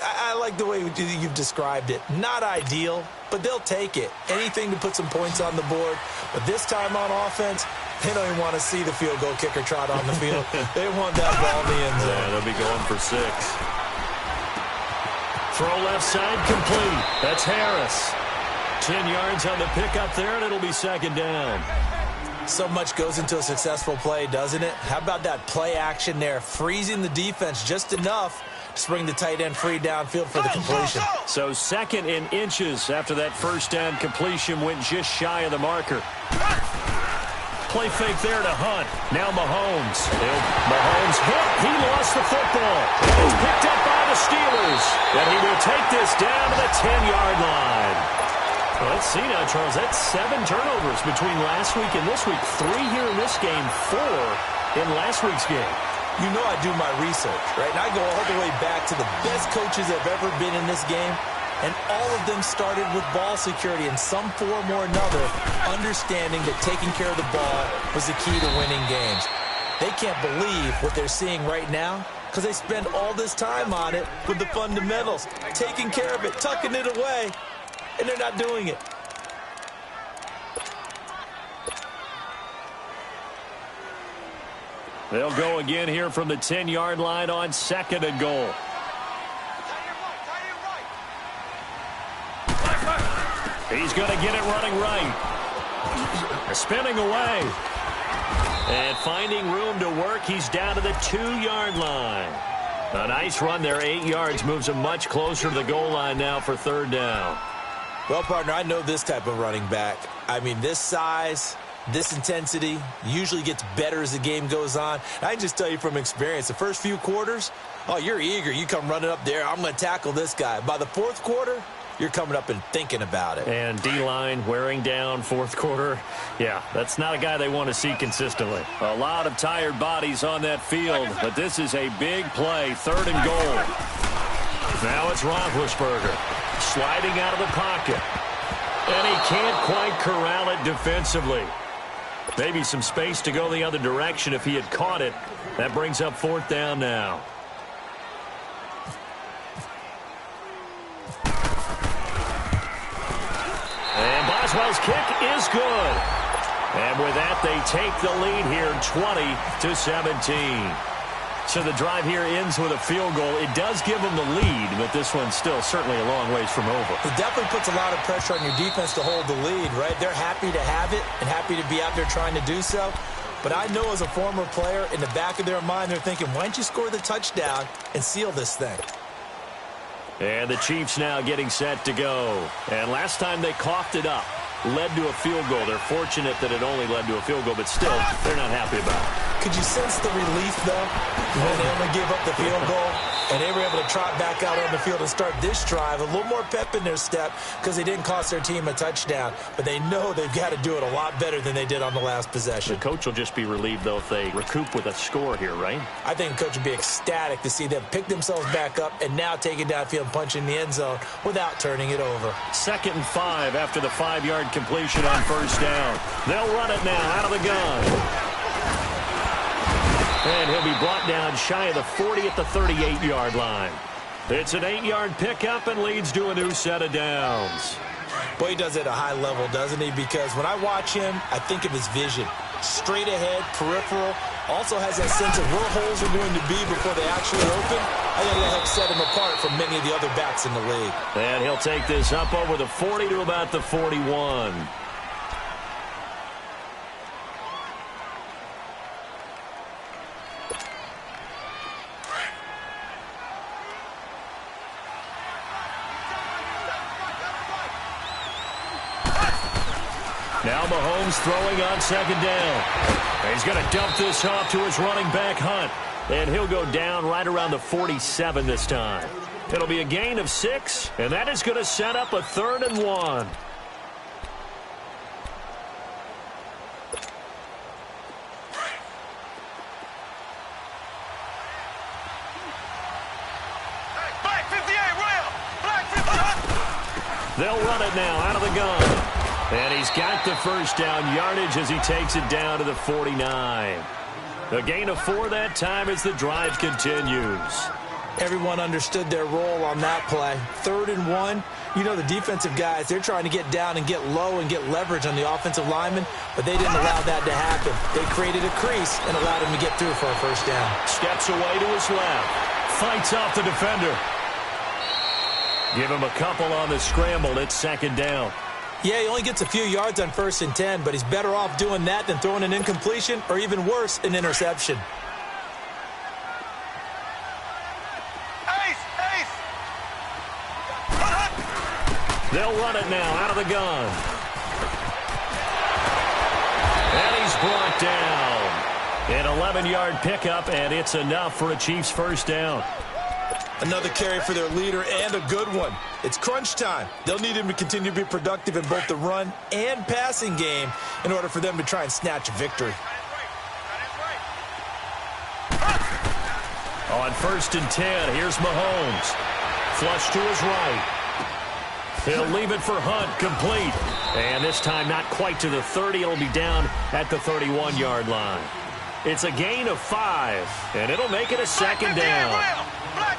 I like the way you've described it. Not ideal, but they'll take it. Anything to put some points on the board. But this time on offense, they don't even want to see the field goal kicker trot on the field. They want that ball in the end zone. Yeah, they'll be going for 6. Throw left side complete. That's Harris. 10 yards on the pickup there, and it'll be 2nd down. So much goes into a successful play, doesn't it? How about that play action there, freezing the defense just enough Just bring the tight end free downfield for the completion. So 2nd in inches after that first down completion went just shy of the marker. Play fake there to Hunt. Now Mahomes. Mahomes hit. He lost the football. It's picked up by the Steelers. And he will take this down to the 10-yard line. Well, let's see now, Charles. That's 7 turnovers between last week and this week. 3 here in this game, 4 in last week's game. You know I do my research, right? And I go all the way back to the best coaches that have ever been in this game, and all of them started with ball security in some form or another, understanding that taking care of the ball was the key to winning games. They can't believe what they're seeing right now because they spend all this time on it with the fundamentals, taking care of it, tucking it away, and they're not doing it. They'll go again here from the 10-yard line on 2nd and goal. He's going to get it running right. Spinning away. And finding room to work, he's down to the 2-yard line. A nice run there, 8 yards, moves him much closer to the goal line now for 3rd down. Well, partner, I know this type of running back. I mean, this size, this intensity usually gets better as the game goes on. And I can just tell you from experience, the first few quarters, oh, you're eager. You come running up there, I'm going to tackle this guy. By the 4th quarter, you're coming up and thinking about it. And D-line wearing down 4th quarter. Yeah, that's not a guy they want to see consistently. A lot of tired bodies on that field, but this is a big play, 3rd and goal. Now it's Roethlisberger sliding out of the pocket. And he can't quite corral it defensively. Maybe some space to go the other direction if he had caught it. That brings up 4th down now. And Boswell's kick is good. And with that, they take the lead here, 20-17. So the drive here ends with a field goal. It does give them the lead, but this one's still certainly a long ways from over. It definitely puts a lot of pressure on your defense to hold the lead, right? They're happy to have it and happy to be out there trying to do so. But I know as a former player, in the back of their mind, they're thinking, why don't you score the touchdown and seal this thing? And the Chiefs now getting set to go. And last time they coughed it up, led to a field goal. They're fortunate that it only led to a field goal, but still, they're not happy about it. Could you sense the relief, though, when they only gave up the field goal and they were able to trot back out on the field and start this drive? A little more pep in their step because they didn't cost their team a touchdown, but they know they've got to do it a lot better than they did on the last possession. The coach will just be relieved, though, if they recoup with a score here, right? I think the coach would be ecstatic to see them pick themselves back up and now take it downfield and punch in the end zone without turning it over. 2nd and 5 after the 5-yard completion on 1st down. They'll run it now out of the gun. And he'll be brought down shy of the 40 at the 38-yard line. It's an 8-yard pickup and leads to a new set of downs. Boy, he does it at a high level, doesn't he? Because when I watch him, I think of his vision. Straight ahead, peripheral, also has that sense of where holes are going to be before they actually open. I think that helps set him apart from many of the other backs in the league. And he'll take this up over the 40 to about the 41. Now Mahomes throwing on 2nd down. He's going to dump this off to his running back, Hunt. And he'll go down right around the 47 this time. It'll be a gain of 6, and that is going to set up a 3rd and 1. Black 58, rail! Black 58! They'll run it now out of the gun. And he's got the first down yardage as he takes it down to the 49. A gain of 4 that time as the drive continues. Everyone understood their role on that play. 3rd and 1. You know the defensive guys, they're trying to get down and get low and get leverage on the offensive linemen, but they didn't allow that to happen. They created a crease and allowed him to get through for a first down. Steps away to his left. Fights off the defender. Give him a couple on the scramble. It's 2nd down. Yeah, he only gets a few yards on 1st and 10, but he's better off doing that than throwing an incompletion or even worse, an interception. Hey, They'll run it now out of the gun. And he's brought down. An 11-yard pickup, and it's enough for a Chiefs first down. Another carry for their leader, and a good one. It's crunch time. They'll need him to continue to be productive in both the run and passing game in order for them to try and snatch a victory. On 1st and 10, here's Mahomes. Flush to his right. He'll leave it for Hunt, complete. And this time not quite to the 30. It'll be down at the 31-yard line. It's a gain of 5, and it'll make it a second down.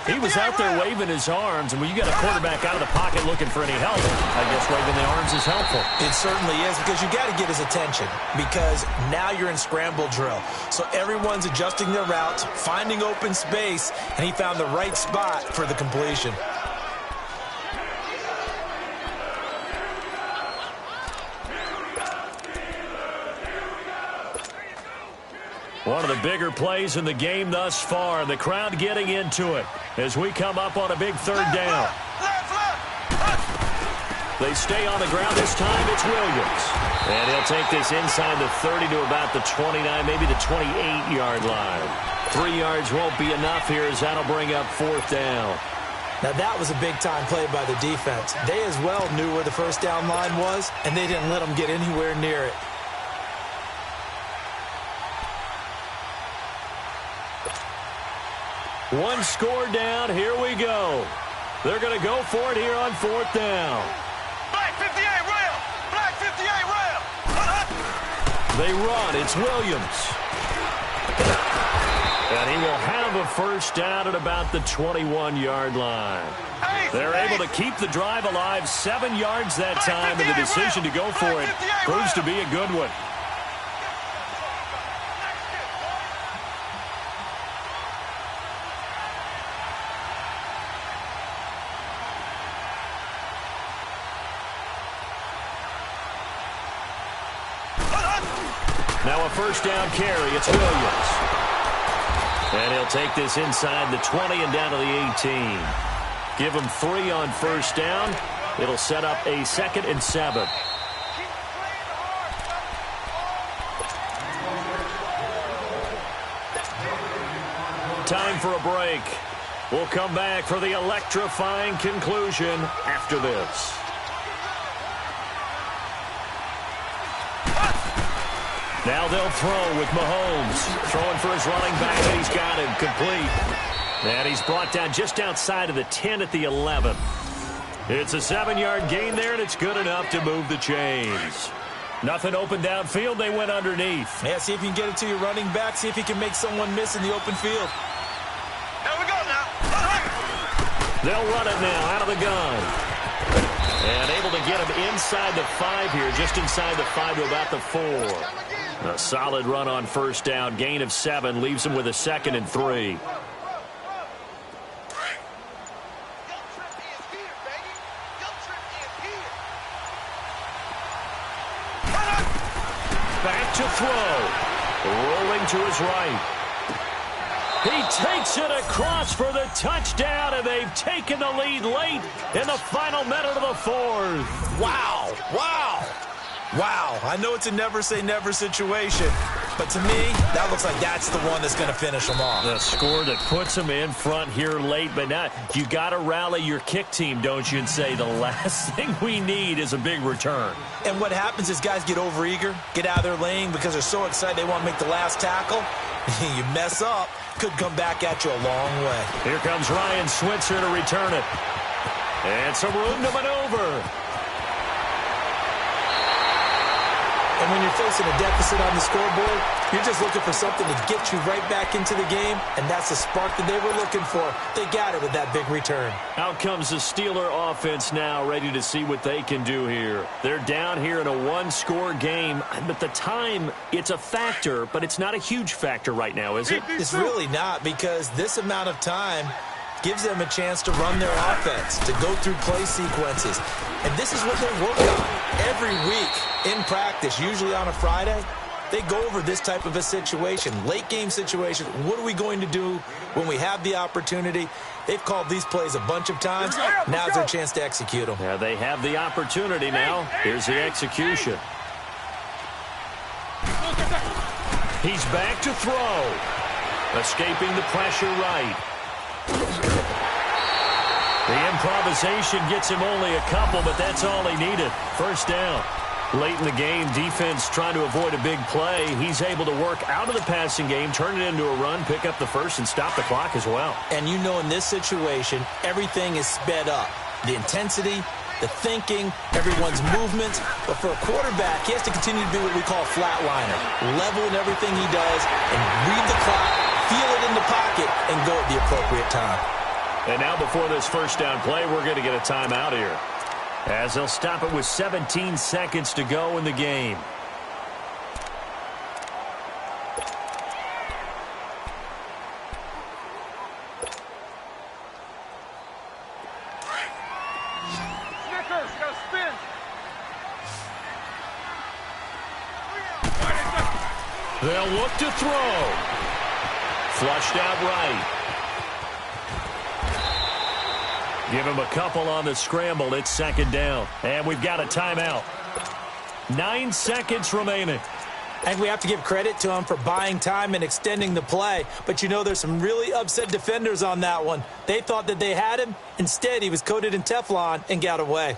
He was out there waving his arms, and when you got a quarterback out of the pocket looking for any help, I guess waving the arms is helpful. It certainly is, because you got to get his attention, because now you're in scramble drill. So everyone's adjusting their routes, finding open space, and he found the right spot for the completion. One of the bigger plays in the game thus far. The crowd getting into it as we come up on a big third down. They stay on the ground this time. It's Williams. And he'll take this inside the 30 to about the 29, maybe the 28-yard line. 3 yards won't be enough here as that'll bring up 4th down. Now that was a big-time play by the defense. They as well knew where the first down line was, and they didn't let them get anywhere near it. One score down. Here we go. They're going to go for it here on 4th down. Black 58 rail. Black 58 rail. They run. It's Williams. And he will have a first down at about the 21-yard line. They're able to keep the drive alive. 7 yards that time, and the decision to go for it proves to be a good one. Now a first down carry. It's Williams. And he'll take this inside the 20 and down to the 18. Give him 3 on first down. It'll set up a 2nd and 7. Time for a break. We'll come back for the electrifying conclusion after this. Now they'll throw with Mahomes. Throwing for his running back, and he's got him complete. And he's brought down just outside of the 10 at the 11. It's a 7-yard gain there, and it's good enough to move the chains. Nothing open downfield. They went underneath. Yeah, see if you can get it to your running back. See if you can make someone miss in the open field. There we go now. They'll run it now out of the gun. And able to get him inside the 5 here, just inside the 5 to about the 4. A solid run on first down. Gain of 7 leaves him with a 2nd and 3. Back to throw. Rolling to his right. He takes it across for the touchdown, and they've taken the lead late in the final minute of the 4th. Wow. Wow. Wow. I know it's a never-say-never situation, but to me, that looks like that's the one that's going to finish them off. The score that puts them in front here late, but now you got to rally your kick team, don't you, and say the last thing we need is a big return. And what happens is guys get overeager, get out of their lane because they're so excited they want to make the last tackle. You mess up, could come back at you a long way. Here comes Ryan Switzer to return it. And some room to maneuver. And when you're facing a deficit on the scoreboard, you're just looking for something to get you right back into the game, and that's the spark that they were looking for. They got it with that big return. Out comes the Steeler offense now, ready to see what they can do here. They're down here in a one-score game, but the time, it's a factor, but it's not a huge factor right now, is it? It's really not, because this amount of time gives them a chance to run their offense, to go through play sequences. And this is what they work on every week in practice, usually on a Friday. they go over this type of a situation, late game situation. What are we going to do when we have the opportunity? They've called these plays a bunch of times. Now's their chance to execute them. Yeah, they have the opportunity now. Here's the execution. He's back to throw. Escaping the pressure right. The improvisation gets him only a couple, but that's all he needed. First down. Late in the game, defense trying to avoid a big play. He's able to work out of the passing game, turn it into a run, pick up the first, and stop the clock as well. And you know in this situation, everything is sped up. The intensity, the thinking, everyone's movements. But for a quarterback, he has to continue to be what we call a flatliner. Level in everything he does and read the clock, feel it in the pocket, and go at the appropriate time. And now before this first down play, we're going to get a timeout here, as they'll stop it with 17 seconds to go in the game. Snickers, gotta spin. They'll look to throw. Flushed out right. Give him a couple on the scramble. It's second down. And we've got a timeout. 9 seconds remaining. I think we have to give credit to him for buying time and extending the play. But you know there's some really upset defenders on that one. They thought that they had him. Instead, he was coated in Teflon and got away.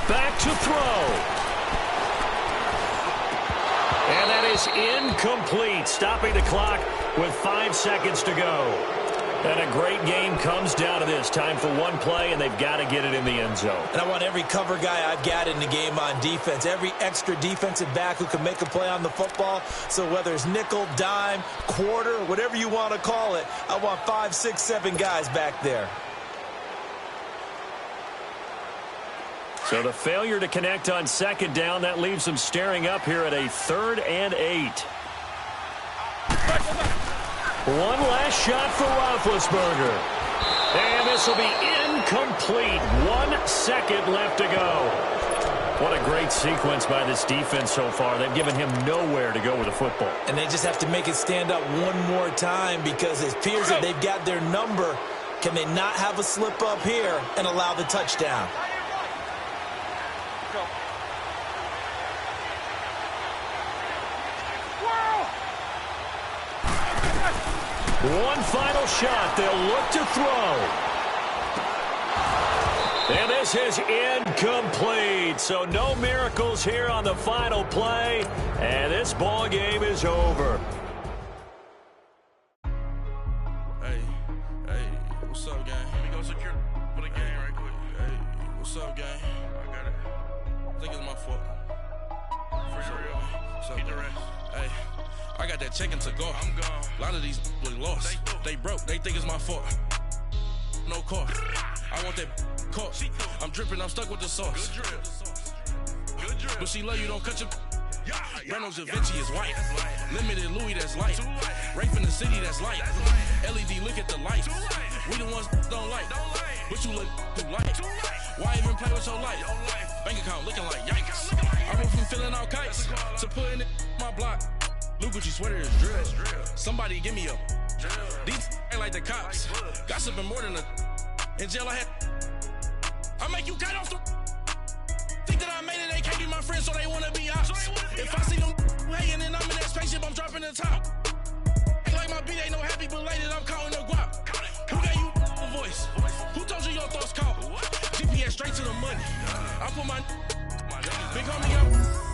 Back to throw. And that is incomplete, stopping the clock with 5 seconds to go. And a great game comes down to this. Time for one play, and they've got to get it in the end zone. And I want every cover guy I've got in the game on defense, every extra defensive back who can make a play on the football. So whether it's nickel, dime, quarter, whatever you want to call it, I want 5, 6, 7 guys back there. So the failure to connect on second down, that leaves them staring up here at a 3rd and 8. One last shot for Roethlisberger. And this will be incomplete. 1 second left to go. What a great sequence by this defense so far. They've given him nowhere to go with the football. And they just have to make it stand up one more time because it appears that they've got their number. Can they not have a slip up here and allow the touchdown? One final shot. They'll look to throw. And this is incomplete. So no miracles here on the final play. And this ball game is over. Hey, what's up, gang? Let me go secure for the game right quick. Hey, what's up, gang? I got it. I think it's my fault. For real. What's up, the rest. Hey. I got that chicken to go. I'm gone. A lot of these was lost. They broke. They think it's my fault. No car. I want that caught. I'm dripping. I'm stuck with the sauce. Good drip. But she love you. Don't cut your. Reynolds Da Vinci is white. Limited Louis, that's light. Rape in the city, that's light. LED, look at the lights. We the ones don't like. But you look too light. Why even play with your life? Bank account looking like yikes. I went from filling out kites to putting it in my block. Blue Gucci sweater is drill. Somebody give me a. These ain't like the cops. Gossiping more than a. In jail I had. I make you cut off the. Think that I made it, they can't be my friends, so they wanna be ops. If I see them hating and I'm in that spaceship, I'm dropping the top. Ain't like my beat ain't no happy belated, I'm counting the guap. Who gave you a voice? Who told you your thoughts count? GPS straight to the money. I put my big homie up.